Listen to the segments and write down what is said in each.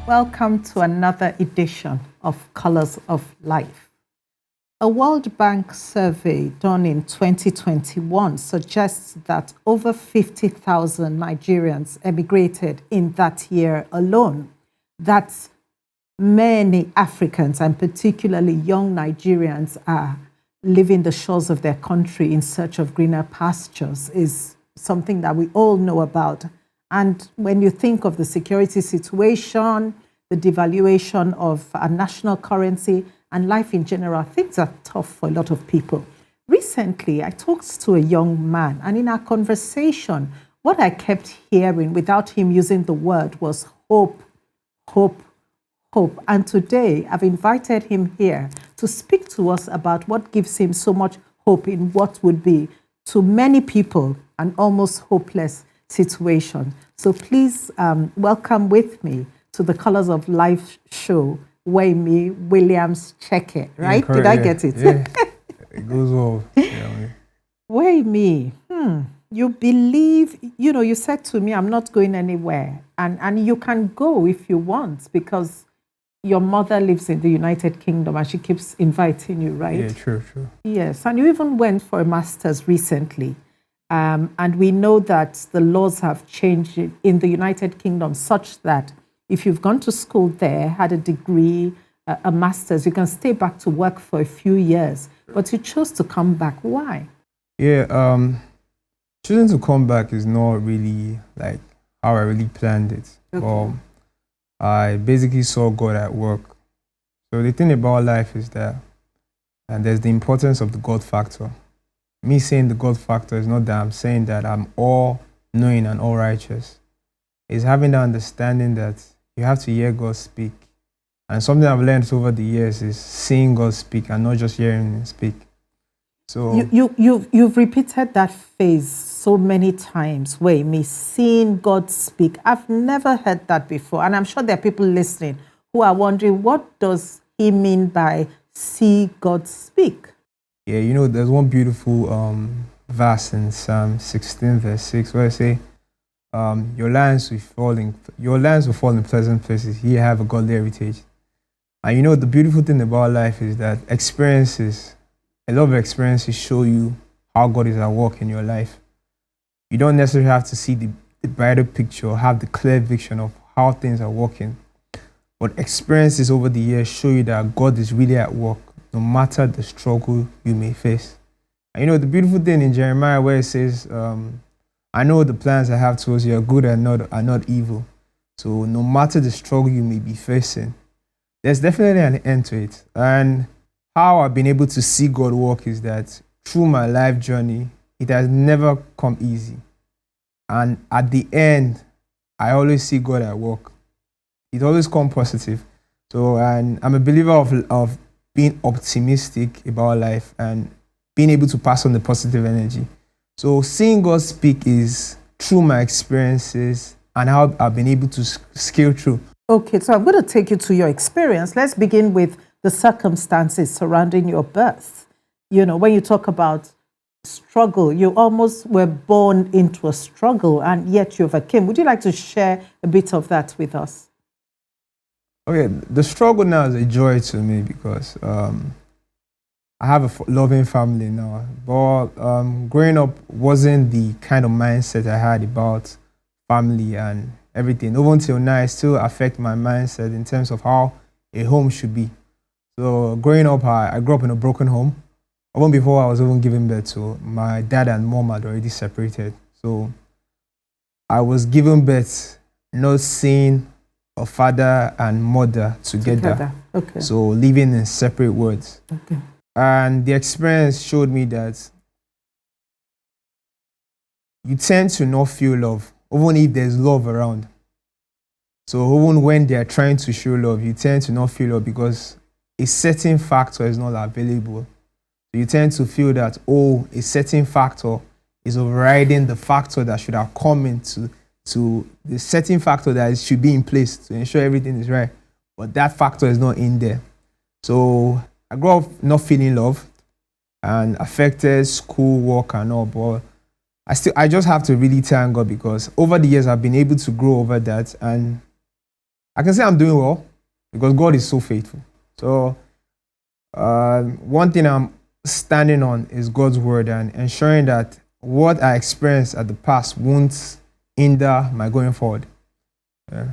Welcome to another edition of Colors of Life. A World Bank survey done in 2021 suggests that over 50,000 Nigerians emigrated in that year alone. That's many Africans, and particularly young Nigerians, are leaving the shores of their country in search of greener pastures, is something that we all know about. And when you think of the security situation, the devaluation of our national currency, and life in general, things are tough for a lot of people. Recently, I talked to a young man, and in our conversation, what I kept hearing without him using the word was hope, hope, hope. And today, I've invited him here to speak to us about what gives him so much hope in what would be, to many people, an almost hopeless situation. So please welcome with me to the Colors of Life show, Weyinmi Cheke, right? Yeah, Did I get it? Yeah, it goes well. Yeah. Weyinmi, you believe, you said to me, I'm not going anywhere. And you can go if you want, because your mother lives in the United Kingdom and she keeps inviting you, right? Yeah, true. Yes, and you even went for a master's recently. And we know that the laws have changed in the United Kingdom such that if you've gone to school there, had a degree, a master's, you can stay back to work for a few years. But you chose to come back. Why? Yeah, choosing to come back is not really like how I really planned it. Okay. I basically saw God at work. So the thing about life is that, and there's the importance of the God factor. Me saying the God factor is not that I'm saying that I'm all knowing and all righteous. It's having the understanding that you have to hear God speak. And something I've learned over the years is seeing God speak and not just hearing Him speak. So you've repeated that phrase so many times, Weyinmi, seeing God speak. I've never heard that before. And I'm sure there are people listening who are wondering, what does he mean by see God speak? Yeah, there's one beautiful verse in Psalm 16, verse 6, where it says, your lands will fall in pleasant places. Here have a godly heritage. And the beautiful thing about life is that a lot of experiences show you how God is at work in your life. You don't necessarily have to see the brighter picture or have the clear vision of how things are working. But experiences over the years show you that God is really at work, no matter the struggle you may face. And the beautiful thing in Jeremiah where it says, I know the plans I have towards you are good and are not evil. So no matter the struggle you may be facing, there's definitely an end to it. And how I've been able to see God work is that through my life journey, it has never come easy. And at the end, I always see God at work. It always comes positive. So, and I'm a believer of being optimistic about life and being able to pass on the positive energy. So seeing God speak is through my experiences and how I've been able to scale through. Okay, so I'm going to take you to your experience. Let's begin with the circumstances surrounding your birth. When you talk about struggle, you almost were born into a struggle and yet you overcame. Would you like to share a bit of that with us? Okay, the struggle now is a joy to me because I have a loving family now. But growing up wasn't the kind of mindset I had about family and everything. Even until now, it still affects my mindset in terms of how a home should be. So growing up, I grew up in a broken home. Even before I was even given birth to, my dad and mom had already separated. So I was given birth not seeing a father and mother together. Okay. So living in separate worlds. Okay. And the experience showed me that you tend to not feel love, even if there's love around. So even when they're trying to show love, you tend to not feel love because a certain factor is not available. So you tend to feel that, a certain factor is overriding the factor that should have come into the certain factor that should be in place to ensure everything is right. But that factor is not in there. So I grew up not feeling love and affected school, work and all, but I just have to really thank God because over the years I've been able to grow over that, and I can say I'm doing well because God is so faithful. So one thing I'm standing on is God's word and ensuring that what I experienced at the past won't hinder my going forward. Yeah.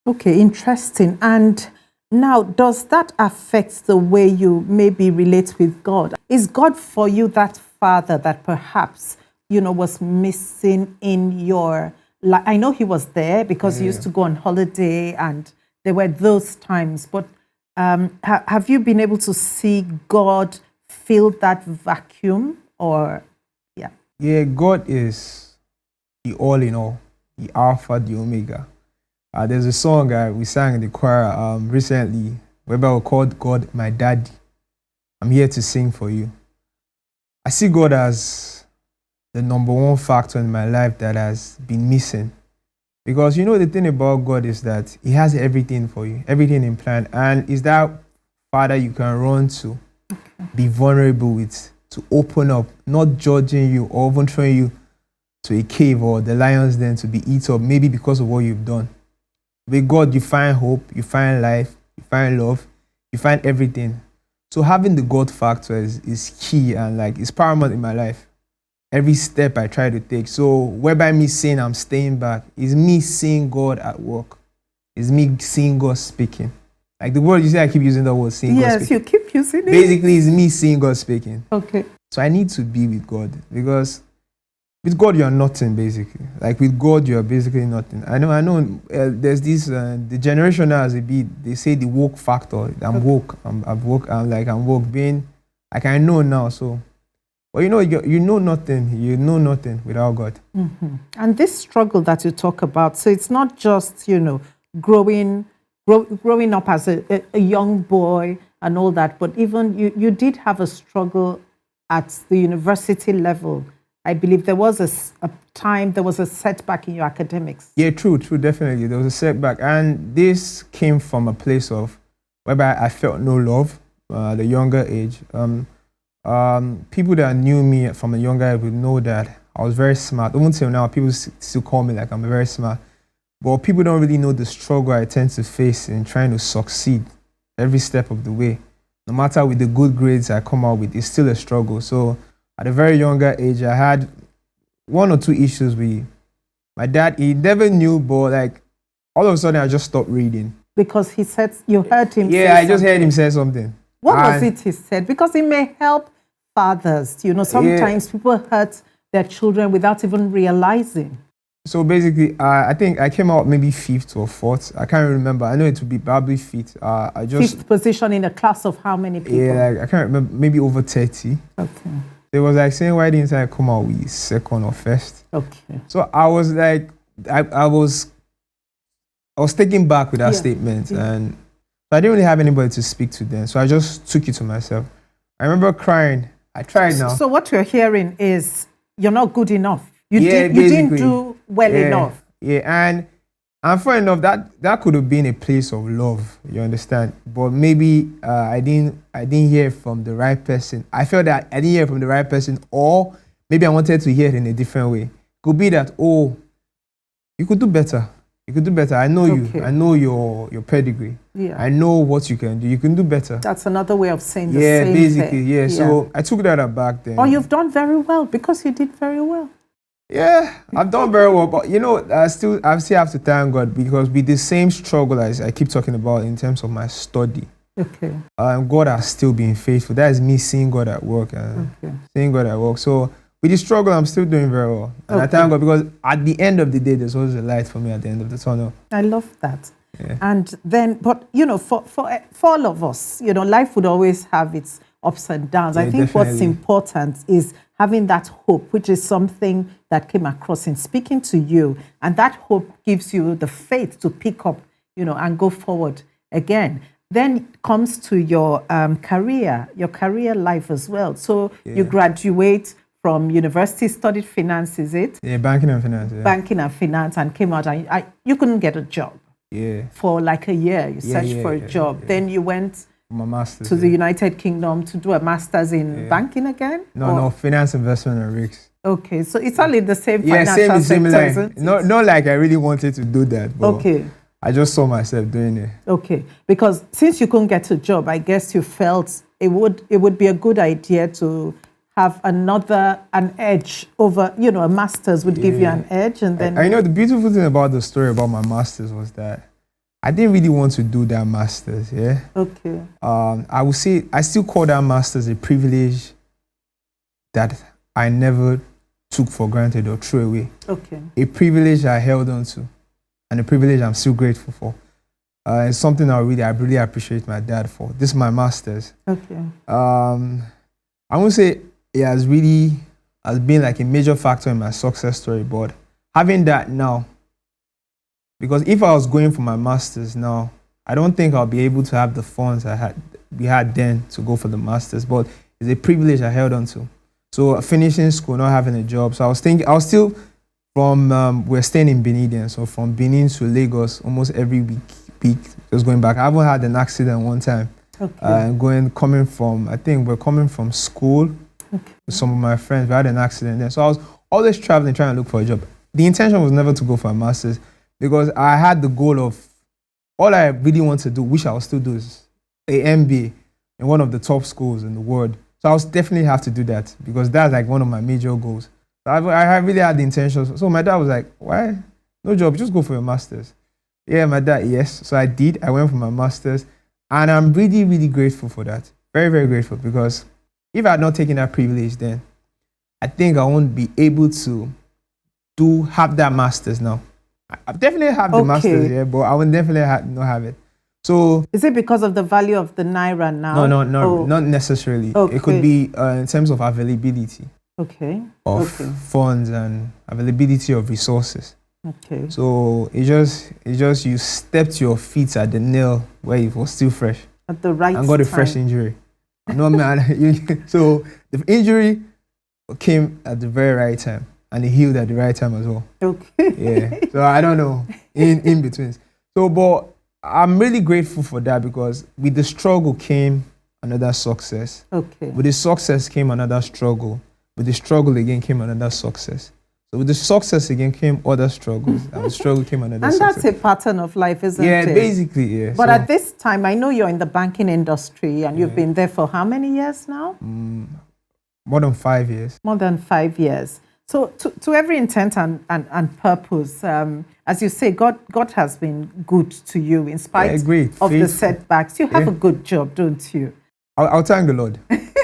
Okay, interesting. And now, does that affect the way you maybe relate with God? Is God for you that father that perhaps, was missing in your life? I know he was there because you used to go on holiday and there were those times, but have you been able to see God fill that vacuum or, yeah? Yeah, God is the all in all, the Alpha, the Omega. There's a song we sang in the choir recently, whereby we called God my daddy. I'm here to sing for you. I see God as the number one factor in my life that has been missing. Because the thing about God is that He has everything for you, everything in plan. And is that Father you can run to, be vulnerable with, to open up, not judging you or even throwing you to a cave or the lion's den to be eaten up, maybe because of what you've done. With God, you find hope, you find life, you find love, you find everything. So having the God factor is key and it's paramount in my life. Every step I try to take. So whereby me saying I'm staying back, is me seeing God at work. Is me seeing God speaking. Like the word, you see I keep using the word seeing God speaking. Yes, you keep using it. Basically, it's me seeing God speaking. Okay. So I need to be with God because with God, you are nothing, basically. Like with God, you are basically nothing. I know. There's this, the generation now as a bit, they say the woke factor. I'm woke. I'm woke. I'm woke. Being, I know now. So, but you know nothing. You know nothing without God. Mm-hmm. And this struggle that you talk about, so it's not just, growing up as a young boy and all that, but even you did have a struggle at the university level. I believe there was a time, there was a setback in your academics. Yeah, true, definitely. There was a setback. And this came from a place of whereby I felt no love at a younger age. People that knew me from a younger age would know that I was very smart. Even till now, people still call me like I'm very smart. But people don't really know the struggle I tend to face in trying to succeed every step of the way. No matter with the good grades I come out with, it's still a struggle. So at a very younger age, I had one or two issues with my dad. He never knew, but all of a sudden I just stopped reading. Because he said, you heard him say Yeah, I just heard him say something. What was it he said? Because it may help fathers. Sometimes people hurt their children without even realizing. So basically, I think I came out maybe 5th or 4th. I can't remember. I know it would be probably 5th. 5th position in a class of how many people? Yeah, I can't remember. Maybe over 30. Okay. It was saying, why didn't I come out with 2nd or 1st? Okay. So I was I was taken back with that statement. Yeah. And I didn't really have anybody to speak to then. So I just took it to myself. I remember crying. I tried now. So what you're hearing is you're not good enough. You didn't do well enough. Yeah, and funny enough, that could have been a place of love, you understand? But maybe I didn't hear from the right person. I felt that I didn't hear from the right person, or maybe I wanted to hear it in a different way. Could be that, you could do better. You could do better. I know you. I know your pedigree. Yeah. I know what you can do. You can do better. That's another way of saying the same thing. Basically, yeah. So I took that back then. Oh, you've done very well because you did very well. Yeah, I've done very well, but I still have to thank God because with the same struggle as I keep talking about in terms of my study, okay, God has still been faithful. That is me seeing God at work seeing God at work. So with the struggle, I'm still doing very well, and I thank God because at the end of the day, there's always a light for me at the end of the tunnel. I love that. Yeah. And then, but for all of us, life would always have its ups and downs. I think definitely. What's important is having that hope, which is something that came across in speaking to you. And that hope gives you the faith to pick up, and go forward again. Then comes to your career life as well. So you graduate from university, studied finance, is it? Yeah, banking and finance. Yeah. Banking and finance, and came out and you couldn't get a job. Yeah. For like a year, you searched for a job. Yeah. Then you went my master's, to the United Kingdom to do a master's in banking again? No, finance, investment, and risks. Okay, so it's all in the same financial sector, isn't it? Not like I really wanted to do that. But okay. I just saw myself doing it. Okay, because since you couldn't get a job, I guess you felt it would be a good idea to have an edge over, a master's would give you an edge, and then I know the beautiful thing about the story about my master's was that I didn't really want to do that master's. Yeah. Okay. I would say I still call that master's a privilege that I never took for granted or threw away. Okay. A privilege I held on to, and a privilege I'm still grateful for. It's something I really appreciate my dad for. This is my master's. Okay. I won't say it has been like a major factor in my success story, but having that now, because if I was going for my master's now, I don't think I'll be able to have the funds we had then to go for the master's, but it's a privilege I held on to. So finishing school, not having a job. So I was still we're staying in Benin then, so from Benin to Lagos almost every week, just going back. I haven't had an accident one time. Okay. I think we're coming from school with some of my friends. We had an accident there. So I was always traveling, trying to look for a job. The intention was never to go for a master's because I had the goal of, all I really want to do, which I will still do, is a MBA in one of the top schools in the world. So I was definitely have to do that because that's like one of my major goals. So I really had the intention. So my dad was like, why? No job, just go for your master's. Yeah, my dad, yes. So I did. I went for my master's. And I'm really, really grateful for that. Very, very grateful, because if I had not taken that privilege then, I think I won't be able to have that master's now. I definitely have the master's, yeah, but I will definitely not have it. So is it because of the value of the naira now? No, not necessarily. Okay. It could be in terms of availability of funds and availability of resources. Okay. So it just you stepped your feet at the nail where it was still fresh. At the right time. And got a fresh injury. No, man. So the injury came at the very right time, and it healed at the right time as well. Okay. Yeah. So I don't know in between. So, but I'm really grateful for that, because with the struggle came another success. Okay. With the success came another struggle. With the struggle again came another success. So with the success again came other struggles, and the struggle came another success. And that's a pattern of life, isn't it? Yeah, basically, yeah. But at this time, I know you're in the banking industry, and you've been there for how many years now? More than 5 years. More than 5 years. So to every intent and purpose, as you say, God has been good to you in spite of the setbacks. You have a good job, don't you? I'll thank the Lord.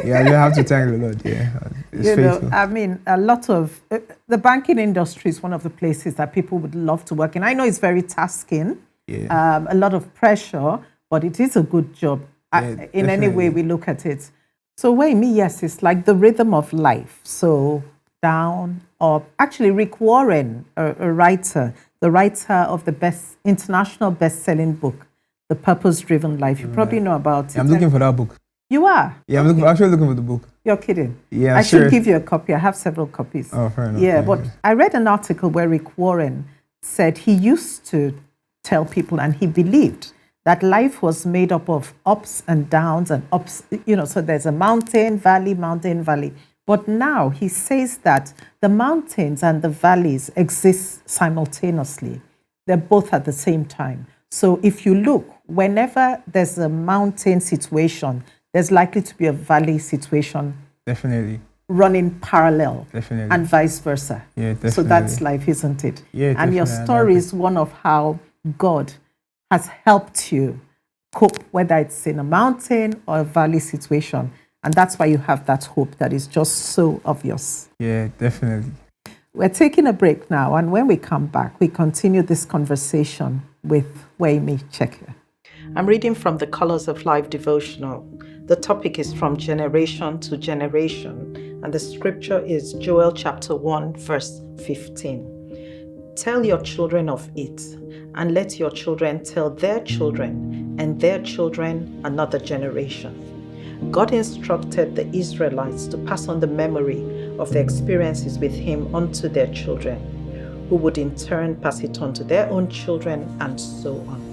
Yeah, you have to thank the Lord. Yeah, it's faithful. I mean, a lot of the banking industry is one of the places that people would love to work in. I know it's very tasking, a lot of pressure, but it is a good job in any way we look at it. So Weyinmi, yes, it's like the rhythm of life. So down, up. Actually, Rick Warren, a writer, the writer of the international best-selling book, The Purpose-Driven Life. You probably know about it. I'm looking for that book. You are? Yeah, I'm actually looking for the book. You're kidding? Yeah, I should give you a copy. I have several copies. Oh, fair enough. Yeah, but I read an article where Rick Warren said he used to tell people, and he believed, that life was made up of ups and downs and ups, so there's a mountain, valley. But now he says that the mountains and the valleys exist simultaneously. They're both at the same time. So if you look, whenever there's a mountain situation, there's likely to be a valley situation. Definitely. Running parallel. Definitely. And vice versa. Yeah, definitely. So that's life, isn't it? Yeah, definitely. And your story is one of how God has helped you cope, whether it's in a mountain or a valley situation. And that's why you have that hope that is just so obvious. Yeah, definitely. We're taking a break now, and when we come back, we continue this conversation with Weyinmi Cheke. I'm reading from the Colors of Life devotional. The topic is From Generation to Generation, and the scripture is Joel chapter 1, verse 15. Tell your children of it, and let your children tell their children, and their children another generation. God instructed the Israelites to pass on the memory of their experiences with Him onto their children, who would in turn pass it on to their own children, and so on.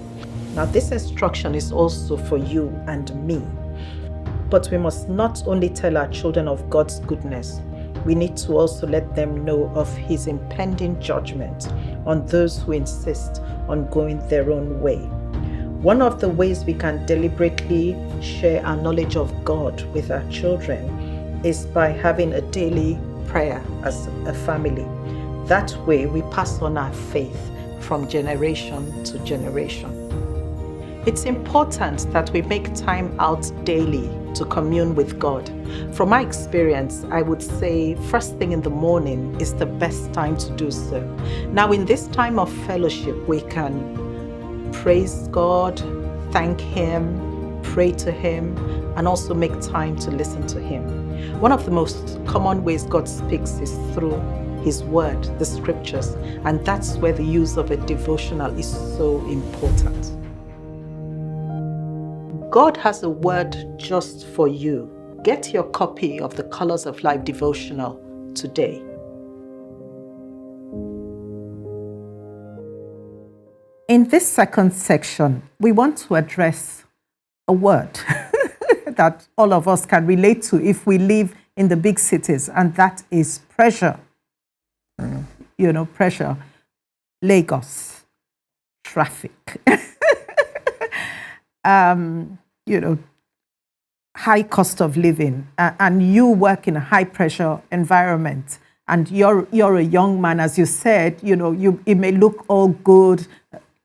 Now, this instruction is also for you and me. But we must not only tell our children of God's goodness, we need to also let them know of his impending judgment on those who insist on going their own way. One of the ways we can deliberately share our knowledge of God with our children is by having a daily prayer as a family. That way, we pass on our faith from generation to generation. It's important that we make time out daily to commune with God. From my experience, I would say first thing in the morning is the best time to do so. Now, in this time of fellowship, we can praise God, thank Him, pray to Him, and also make time to listen to Him. One of the most common ways God speaks is through His Word, the Scriptures, and that's where the use of a devotional is so important. God has a word just for you. Get your copy of the Colors of Life devotional today. In this second section, we want to address a word that all of us can relate to if we live in the big cities, and that is pressure. You know, pressure. Lagos, traffic. You know, high cost of living, and you work in a high pressure environment, and you're a young man, as you said, you know, it may look all good,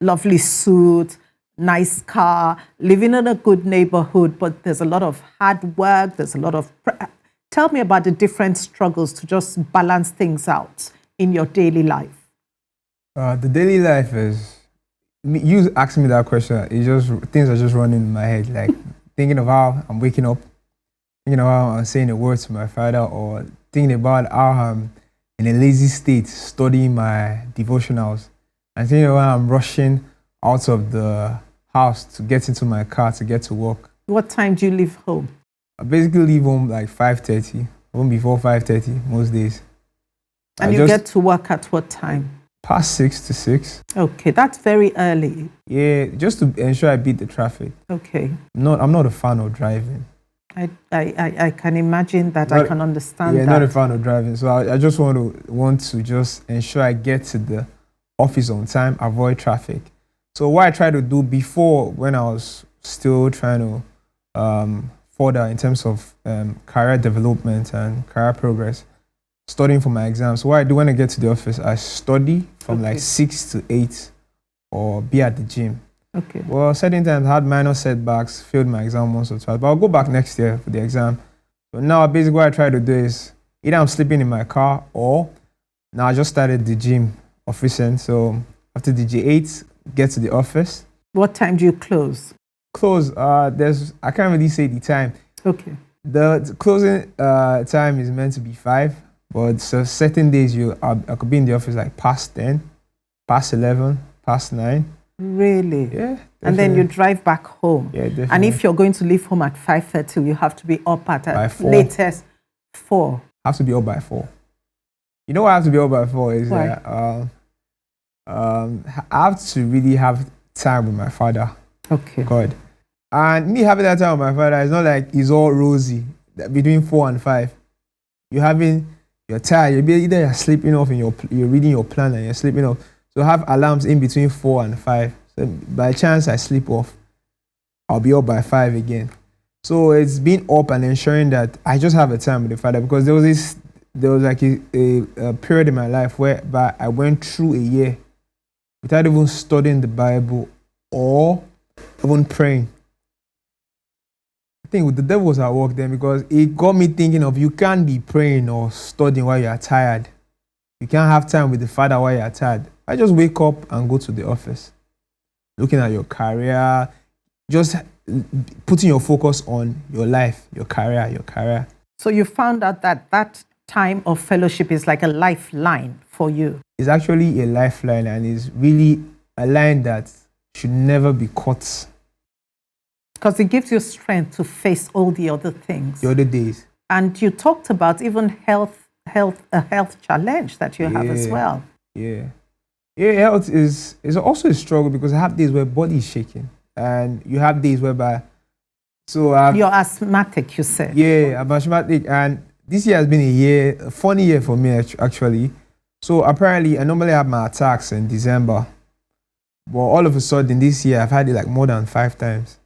lovely suit, nice car, living in a good neighborhood, but there's a lot of hard work, there's a lot of... Tell me about the different struggles to just balance things out in your daily life. The daily life is... You asking me that question, it's just things are just running in my head, like thinking of how I'm waking up, thinking of how I'm saying a word to my father, or thinking about how I'm in a lazy state studying my devotionals, and thinking of how I'm rushing out of the house to get into my car to get to work. What time do you leave home? I basically leave home like 5:30, home before 5:30 most days. And you get to work at what time? Past 6 to 6. Okay, that's very early. Yeah, just to ensure I beat the traffic. Okay. I'm not a fan of driving. I can imagine that. I can understand that. Yeah, not a fan of driving. So I just want to just ensure I get to the office on time, avoid traffic. So what I tried to do before, when I was still trying to further in terms of career development and career progress, studying for my exams. So what I do when I get to the office, I study from like 6 to 8 or be at the gym. Okay. Well, certain times I had minor setbacks, failed my exam once or twice, but I'll go back next year for the exam. So now basically what I try to do is either I'm sleeping in my car, or now I just started the gym of recent. So after the G8, get to the office. What time do you close? I can't really say the time. Okay. The closing time is meant to be 5. But so certain days I could be in the office like past 10, past 11, past 9. Really? Yeah. Definitely. And then you drive back home. Yeah, definitely. And if you're going to leave home at 5:30, you have to be up at 4. Latest 4. I have to be up by 4. You know why I have to be up by 4 is why? That I have to really have time with my father. Okay. God. And me having that time with my father, it's not like it's all rosy between 4 and 5. You're tired, you're sleeping off and you're reading your plan and you're sleeping off. So have alarms in between 4 and 5. So by chance I sleep off, I'll be up by 5 again. So it's being up and ensuring that I just have a time with the Father, because there was like a period in my life where I went through a year without even studying the Bible or even praying. I think the devil was at work then, because it got me thinking of, you can't be praying or studying while you are tired. You can't have time with the Father while you are tired. I just wake up and go to the office, looking at your career, just putting your focus on your life, your career. So you found out that time of fellowship is like a lifeline for you. It's actually a lifeline, and it's really a line that should never be cut. Because it gives you strength to face all the other things. The other days. And you talked about even a health challenge that you have as well. Yeah, health is also a struggle, because I have days where body is shaking, and you have days whereby... You're asthmatic, you said. Yeah, I'm asthmatic, and this year has been a funny year for me actually. So apparently, I normally have my attacks in December, but all of a sudden this year I've had it like more than 5 times.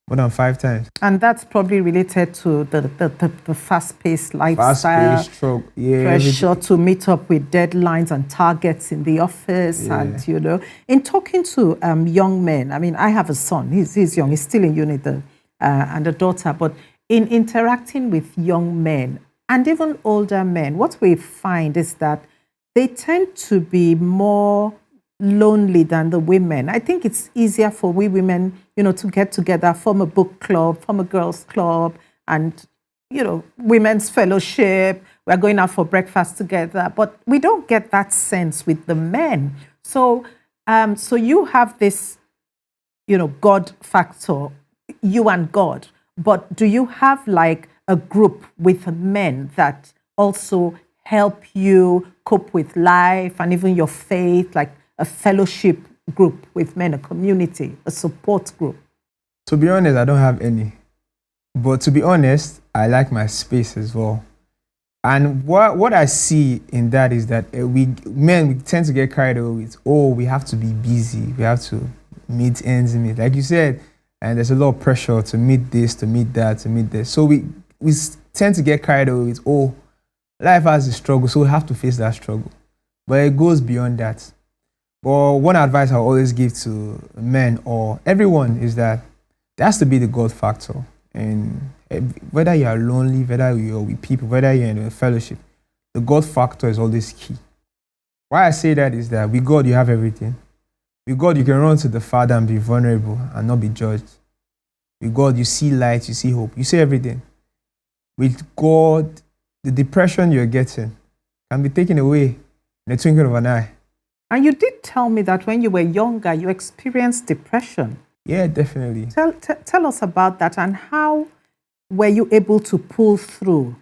More than 5 times. And that's probably related to the fast-paced lifestyle, Fast-paced stroke, yeah. Pressure to meet up with deadlines and targets in the office, Yeah. and in talking to young men. I mean, I have a son. He's young. He's still in uni, and a daughter. But in interacting with young men and even older men, what we find is that they tend to be more lonely than the women. I think it's easier for we women, to get together, form a book club, form a girls club, and, women's fellowship. We're going out for breakfast together, but we don't get that sense with the men. So, so you have this, God factor, you and God, but do you have like a group with men that also help you cope with life and even your faith, like a fellowship group with men, a community, a support group? To be honest, I don't have any. But to be honest, I like my space as well. And what I see in that is that we tend to get carried away with, we have to be busy, we have to meet ends meet, like you said, and there's a lot of pressure to meet this, to meet that, to meet this. So we tend to get carried away with, life has a struggle, so we have to face that struggle. But it goes beyond that. But one advice I always give to men or everyone is that there has to be the God factor. And whether you are lonely, whether you're with people, whether you're in a fellowship, the God factor is always key. Why I say that is that with God, you have everything. With God, you can run to the Father and be vulnerable and not be judged. With God, you see light, you see hope, you see everything. With God, the depression you're getting can be taken away in the twinkling of an eye. And you did tell me that when you were younger, you experienced depression. Yeah, definitely. Tell us about that, and how were you able to pull through?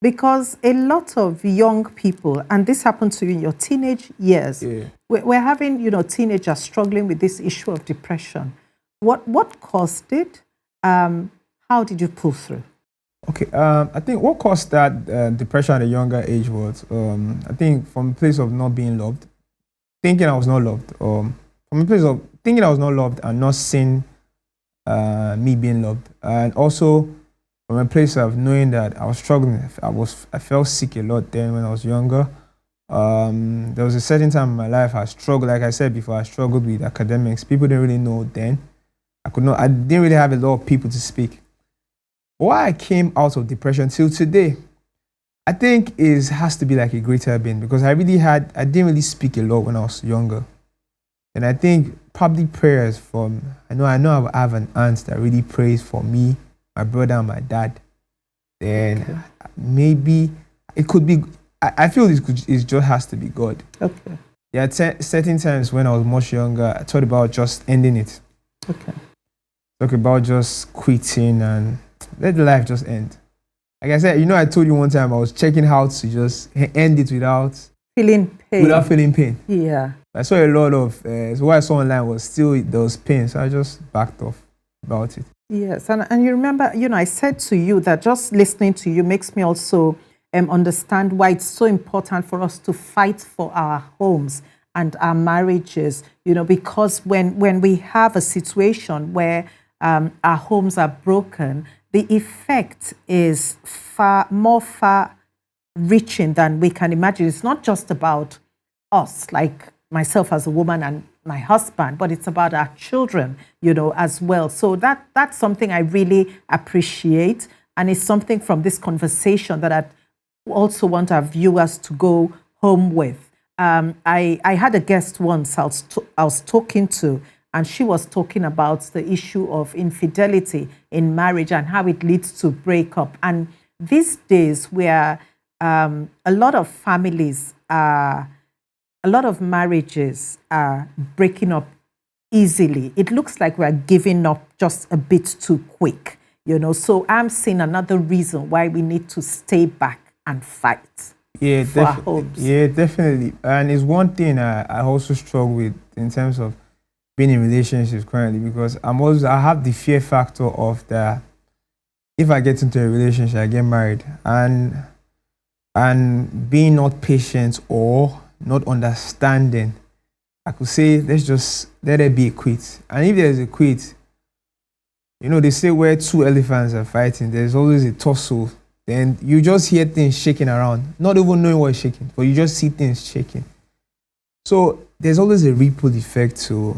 Because a lot of young people, and this happened to you in your teenage years, we're having, teenagers struggling with this issue of depression. What caused it? How did you pull through? Okay, I think what caused that depression at a younger age was, I think from a place of not being loved, thinking I was not loved, from a place of thinking I was not loved and not seeing me being loved, and also from a place of knowing that I was struggling. I felt sick a lot then when I was younger. There was a certain time in my life I struggled, like I said before, I struggled with academics. People didn't really know then. I didn't really have a lot of people to speak. Why I came out of depression till today, I think has to be like a greater being, because I didn't really speak a lot when I was younger. And I think probably prayers from, I know I have an aunt that really prays for me, my brother and my dad. Then maybe it could be, I feel it just has to be God. Okay. There are certain times when I was much younger, I thought about just ending it. Okay. Talk about just quitting and let the life just end. Like I said, I told you one time I was checking how to just end it without feeling pain. Without feeling pain. Yeah. I saw a lot of, so what I saw online was still there was pain, so I just backed off about it. Yes, and you remember, I said to you that just listening to you makes me also understand why it's so important for us to fight for our homes and our marriages, because when we have a situation where our homes are broken, the effect is far reaching than we can imagine. It's not just about us, like myself as a woman and my husband, but it's about our children, as well. So that's something I really appreciate, and it's something from this conversation that I also want our viewers to go home with. I had a guest once I was talking to, and she was talking about the issue of infidelity in marriage and how it leads to breakup. And these days, where a lot of families a lot of marriages are breaking up easily. It looks like we're giving up just a bit too quick, So I'm seeing another reason why we need to stay back and fight for our homes. Yeah, definitely. And it's one thing I also struggle with in terms of being in relationships currently, because I have the fear factor of that if I get into a relationship, I get married, and being not patient or not understanding, I could say let's just let it be a quit. And if there's a quit, they say where two elephants are fighting, there's always a tussle. Then you just hear things shaking around, not even knowing what's shaking, but you just see things shaking. So there's always a ripple effect to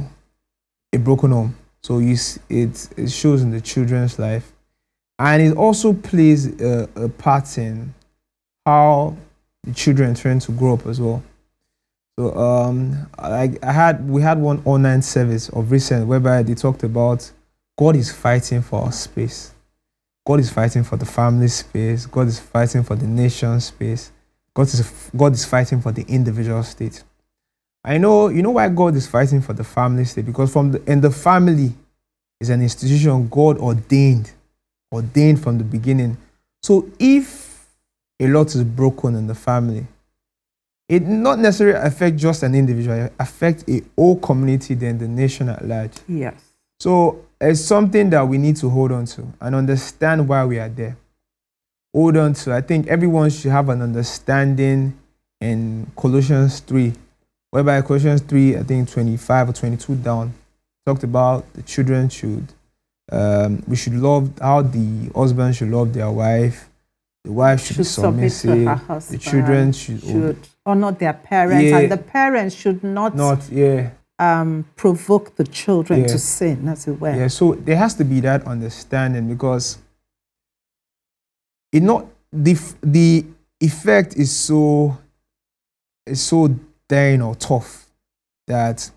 a broken home. So it shows in the children's life, and it also plays a part in how the children trying to grow up as well. So we had one online service of recent whereby they talked about God is fighting for our space. God is fighting for the family space. God is fighting for the nation space. God is fighting for the individual state. I know, why God is fighting for the family state? Because in the family is an institution God ordained from the beginning. So if a lot is broken in the family, it not necessarily affect just an individual, it affect a whole community, then the nation at large. Yes. So it's something that we need to hold on to and understand why we are there. Hold on to. I think everyone should have an understanding in Colossians 3, whereby Colossians 3, I think 25 or 22 down, talked about the children we should love, how the husband should love their wife, the wife should be submissive, to her husband, the children should honor their parents, and the parents should not provoke the children to sin, as it were. Yeah, so there has to be that understanding, because the effect is so daring or tough that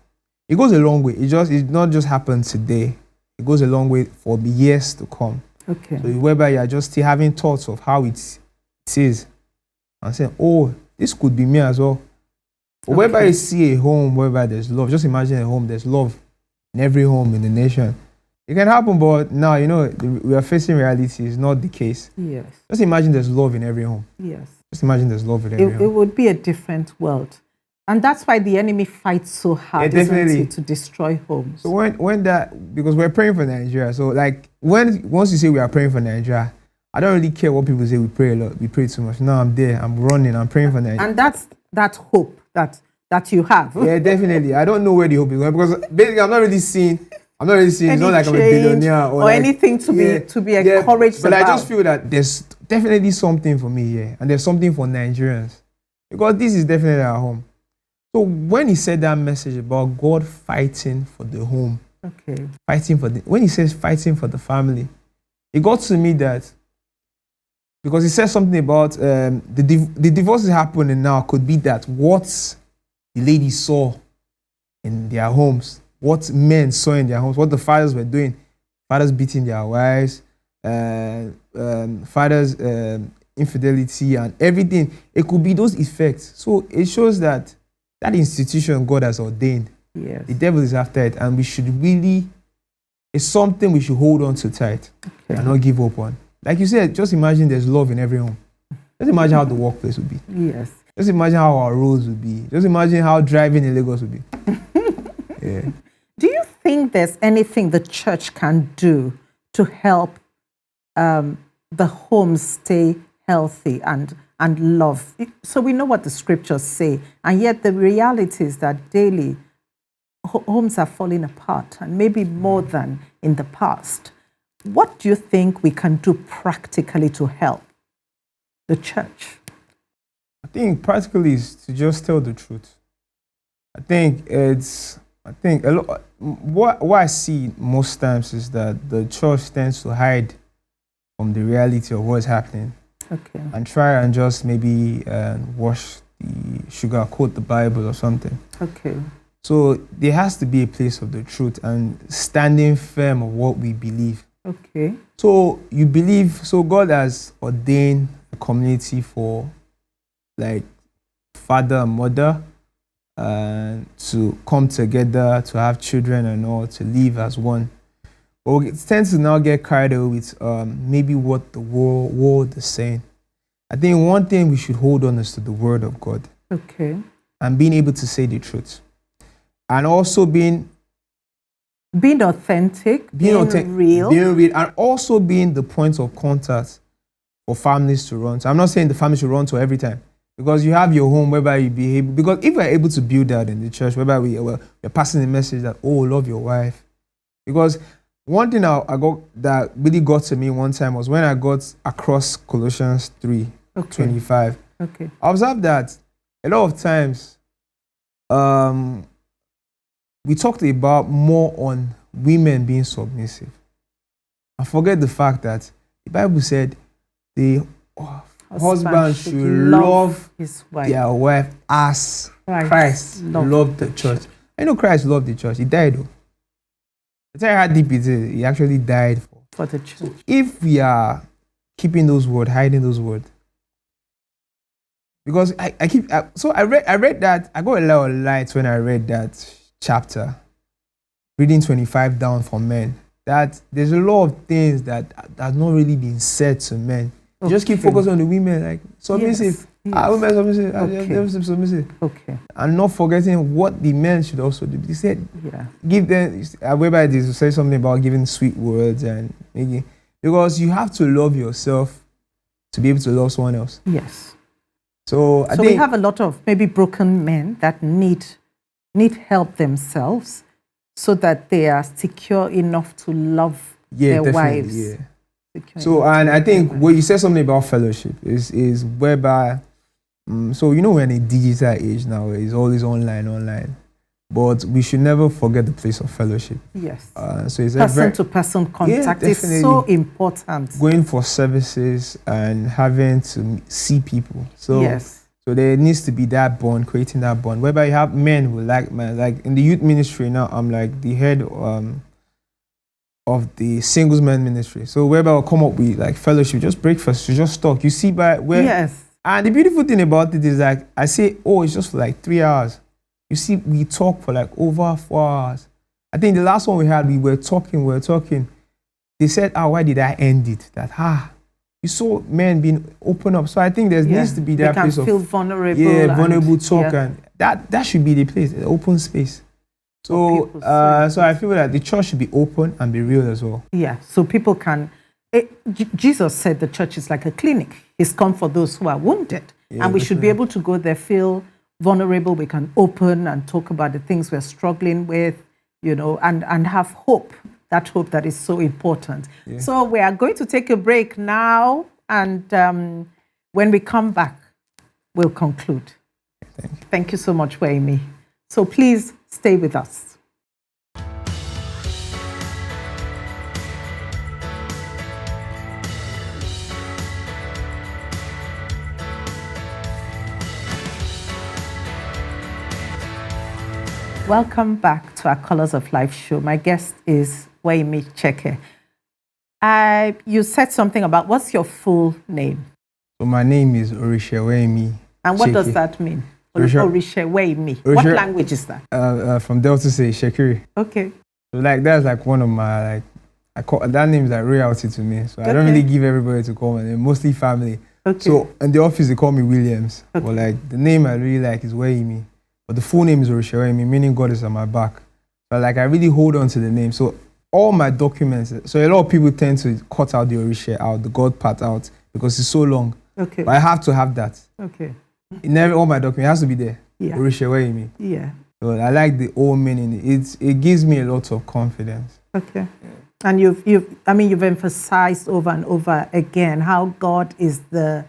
it goes a long way. It not just happened today. It goes a long way for the years to come. Okay. So whereby you are just still having thoughts of how it is, and saying, oh, this could be me as well. But whereby you see a home whereby there's love, just imagine a home, there's love in every home in the nation. It can happen, but now, we are facing reality. It's not the case. Yes. Just imagine there's love in every home. Yes. Just imagine there's love in every home. It would be a different world. And that's why the enemy fights so hard, isn't it, to destroy homes. So when that, because we're praying for Nigeria, so like once you say we are praying for Nigeria, I don't really care what people say we pray a lot, we pray too much. No, I'm there, I'm running, I'm praying for Nigeria. And that's that hope that you have. Yeah, definitely. I don't know where the hope is going, because basically I'm not really seeing it's not like I'm a billionaire or like, anything to be encouraged but about. I just feel that there's definitely something for me here, and there's something for Nigerians, because this is definitely our home. So when he said that message about God fighting for the home, when he says fighting for the family, it got to me that, because he said something about the divorces happening now could be that what the ladies saw in their homes, what men saw in their homes, what the fathers were doing, fathers beating their wives, fathers infidelity and everything. It could be those effects. So it shows that institution God has ordained. Yes. The devil is after it, and we should it's something we should hold on to tight and not give up on. Like you said, just imagine there's love in every home. Just imagine how the workplace would be. Yes. Just imagine how our roads would be. Just imagine how driving in Lagos would be. Yeah. Do you think there's anything the church can do to help the homes stay healthy and love? So we know what the scriptures say, and yet the reality is that daily homes are falling apart, and maybe more than in the past. What do you think we can do practically to help the church? I think practically is to just tell the truth. I think a lot. What I see most times is that the church tends to hide from the reality of what's happening. Okay. And try and just maybe sugarcoat the Bible or something. Okay. So there has to be a place of the truth and standing firm of what we believe. Okay. So you believe, so God has ordained a community for like father and mother to come together, to have children and all, to live as one. But we tend to now get carried away with maybe what the world is saying. I think one thing we should hold on is to the word of God. Okay. And being able to say the truth. And also being Being authentic, being real. And also being the point of contact for families to run to. I'm not saying the family should run to every time, because you have your home whereby you behave. Because if we're able to build that in the church, whereby we're passing the message that, oh, love your wife. Because one thing I got that really got to me one time was when I got across Colossians 3:25. Okay. I observed that a lot of times we talked about more on women being submissive. I forget the fact that the Bible said the husband should love his wife. their wife as Christ loved the church. I know Christ loved the church. He died though. I tell you how deep it is. He actually died for the church. So if we are keeping those words, hiding those words, because I read that, I got a lot of light when I read that chapter, reading 25 down for men, that there's a lot of things that has not really been said to men. Okay. Just keep focusing on the women, like submissive. Yes. Women submissive. Okay. Submissive. Okay. And not forgetting what the men should also do. He said, give them, whereby they say something about giving sweet words and making, because you have to love yourself to be able to love someone else. Yes. So I think we have a lot of maybe broken men that need help themselves so that they are secure enough to love their wives. Yeah. So, and I think what you said something about fellowship is whereby, so you know we're in a digital age now, it's always online, but we should never forget the place of fellowship. Yes. So it's person-to-person contact is so important. Going for services and having to see people. So yes. So there needs to be that bond, creating that bond, whereby you have men who like men. Like in the youth ministry now, I'm like the head of the singles men ministry. So whereby I'll come up with like fellowship, just breakfast, just talk. You see by where. Yes. And the beautiful thing about it is like I say, oh, it's just for like 3 hours. You see, we talk for like over 4 hours. I think the last one we had, we were talking. They said, why did I end it? You saw men being open up. So I think there needs to be that place of feel vulnerable. Vulnerable talk, and that should be the place, the open space. So so I feel that the church should be open and be real as well. Yeah, so people can. Jesus said the church is like a clinic. He's come for those who are wounded, and we should be able to go there, feel vulnerable. We can open and talk about the things we're struggling with, and have hope. That hope that is so important. Yeah. So we are going to take a break now, and when we come back, we'll conclude. Thank you so much, Weyinmi. So please stay with us. Welcome back to our Colors of Life show. My guest is Weyinmi Cheke. You said something about, what's your full name? So my name is Weyinmi Cheke. And what does that mean? Weyinmi. What language is that? From Delta State, Shekiri. Okay. So that's like one of my, that name is like royalty to me. So I don't really give everybody to call my name, mostly family. Okay. So in the office, they call me Williams. Okay. But the name I really like is Weyinmi. But the full name is Weyinmi, meaning God is on my back. So I really hold on to the name. So all my documents, so a lot of people tend to cut out the Orisha out, the God part out, because it's so long. Okay. But I have to have that. Okay. All my documents has to be there. Yeah. Orisha Weyinmi. Yeah. So I like the old meaning. It gives me a lot of confidence. Okay. Yeah. And you've emphasized over and over again how God is the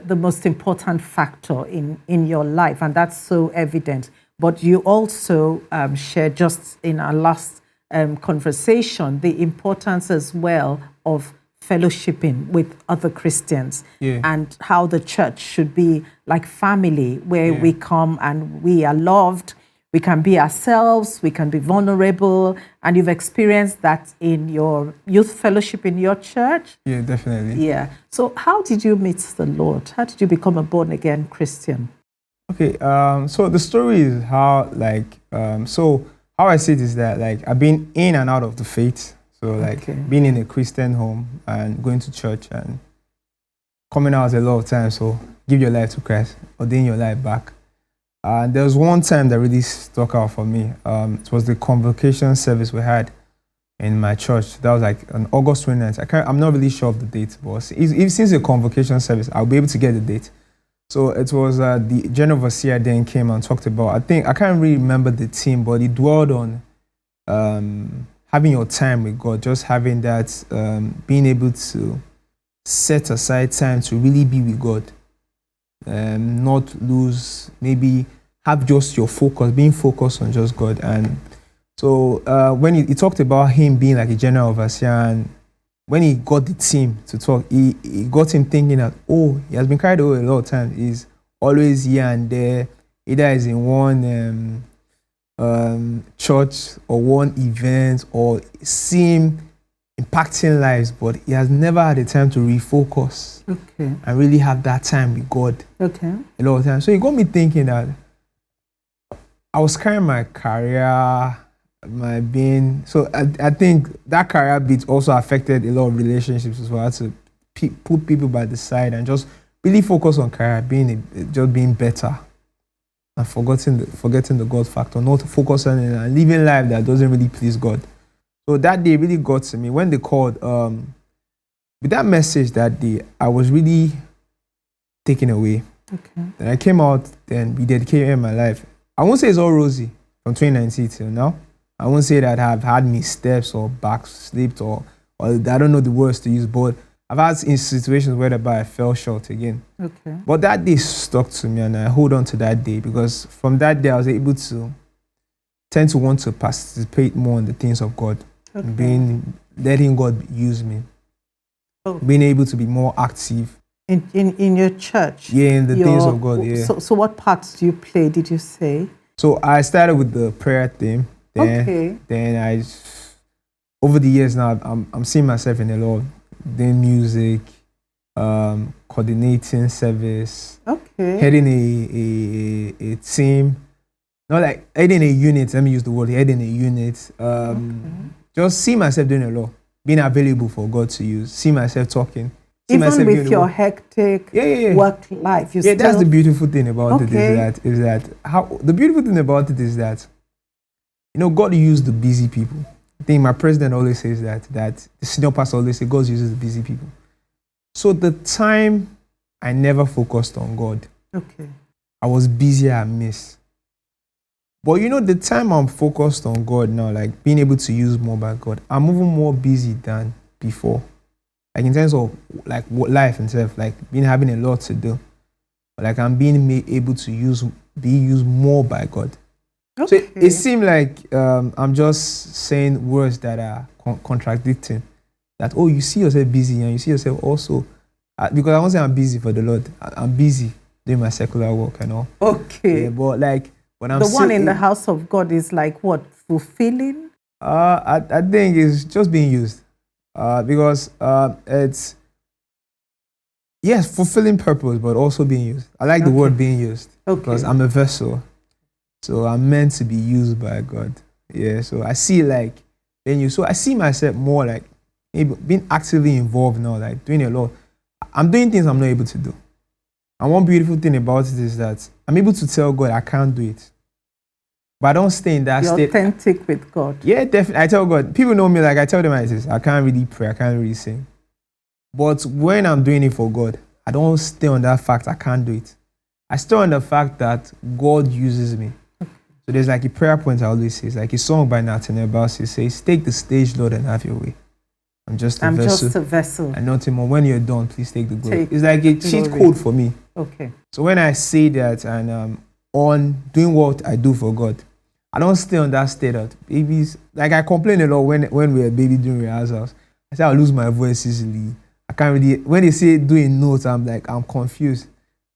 most important factor in your life, and that's so evident. But you also shared just in our last conversation the importance as well of fellowshipping with other Christians, and how the church should be like family, where we come and we are loved. We can be ourselves, we can be vulnerable, and you've experienced that in your youth fellowship in your church? Yeah, definitely. Yeah. So how did you meet the Lord? How did you become a born-again Christian? Okay, so the story is how, so how I see it is that, I've been in and out of the faith. So, being in a Christian home and going to church and coming out a lot of times. So, give your life to Christ, ordain your life back. And there was one time that really stuck out for me. It was the convocation service we had in my church. That was like on August 29th. I'm not really sure of the date, but if since the convocation service, I'll be able to get the date. So it was the general overseer then came and talked about, I can't really remember the theme, but he dwelled on having your time with God, just having that, being able to set aside time to really be with God, not lose, maybe have just your focus, being focused on just God. And so when he talked about him being like a general overseer, and when he got the team to talk, he got him thinking that, oh, he has been carried away a lot of times. He's always here and there, either he's in one church or one event, or see him impacting lives, but he has never had the time to refocus and really have that time with God a lot of times. So it got me thinking that I was carrying my career, my being. So I think that career bit also affected a lot of relationships as well. I had to put people by the side and just really focus on career, just being better, and forgetting the God factor, not focusing on it and living life that doesn't really please God. So that day really got to me when they called. With that message that day, I was really taken away. Then I came out, then we dedicated my life. I won't say it's all rosy from 2019 till now. I won't say that I've had missteps or backslid or I don't know the words to use, but I've had in situations whereby I fell short again. But that day stuck to me, and I hold on to that day because from that day I was able to tend to want to participate more in the things of God, letting God use me, being able to be more active. In your church? Yeah, in the things of God, yeah. So what parts do you play, did you say? So I started with the prayer theme. Then over the years now, I'm seeing myself in a lot of doing music, coordinating service, heading a team, not like heading a unit. Let me use the word heading a unit. Just see myself doing a lot, being available for God to use. See myself talking. Even with your hectic work life, that's the beautiful thing about it. The beautiful thing about it is that, you know, God used the busy people. I think my president always says that the senior pastor always says God uses the busy people. So the time I never focused on God, I was busy, I missed. But you know, the time I'm focused on God now, like being able to use more by God, I'm even more busy than before. Like in terms of like life itself, like having a lot to do. But like I'm being able to be used more by God. So it seemed like I'm just saying words that are contradicting. That, oh, you see yourself busy and you see yourself also. Because I won't say I'm busy for the Lord. I'm busy doing my secular work and all. Yeah, but like when I'm the one in the house of God is like what? Fulfilling? I think it's just being used. Because it's, yes, fulfilling purpose, but also being used. I like the word being used because I'm a vessel. So I'm meant to be used by God. Yeah, so I see like so I see myself more like maybe being actively involved now, like doing a lot. I'm doing things I'm not able to do. And one beautiful thing about it is that I'm able to tell God I can't do it. But I don't stay in that You're state. Authentic with God. Yeah, definitely. I tell God, people know me, like I tell them as it is. I can't really pray, I can't really sing. But when I'm doing it for God, I don't stay on that fact I can't do it. I stay on the fact that God uses me. So there's like a prayer point I always say. It's like a song by Nathaniel Bassey says, take the stage, Lord, and have your way. I'm just a vessel. And nothing more. When you're done, please take the glory. It's like a cheat code for me. So when I say that and on doing what I do for God, I don't stay on that state that babies, like I complain a lot when we're a baby doing rehearsals. I say I lose my voice easily. I can't really, when they say doing notes, I'm like, I'm confused.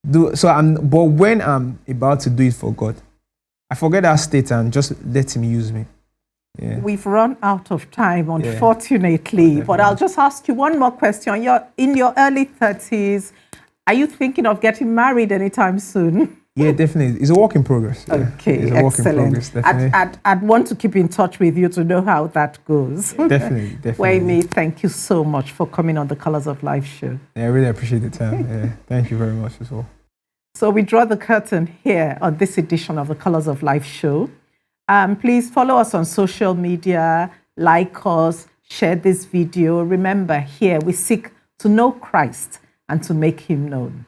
But when I'm about to do it for God, I forget that state and just let him use me. Yeah. We've run out of time, unfortunately. But I'll just ask you one more question. You're in your early 30s. Are you thinking of getting married anytime soon? Yeah, definitely. It's a work in progress. Yeah. Okay, it's a work in progress, definitely. I'd want to keep in touch with you to know how that goes. Yeah, definitely. Weyinmi, thank you so much for coming on the Colors of Life show. Yeah, I really appreciate the time. Yeah, thank you very much as well. So we draw the curtain here on this edition of the Colors of Life show. Please follow us on social media, like us, share this video. Remember, here we seek to know Christ and to make him known.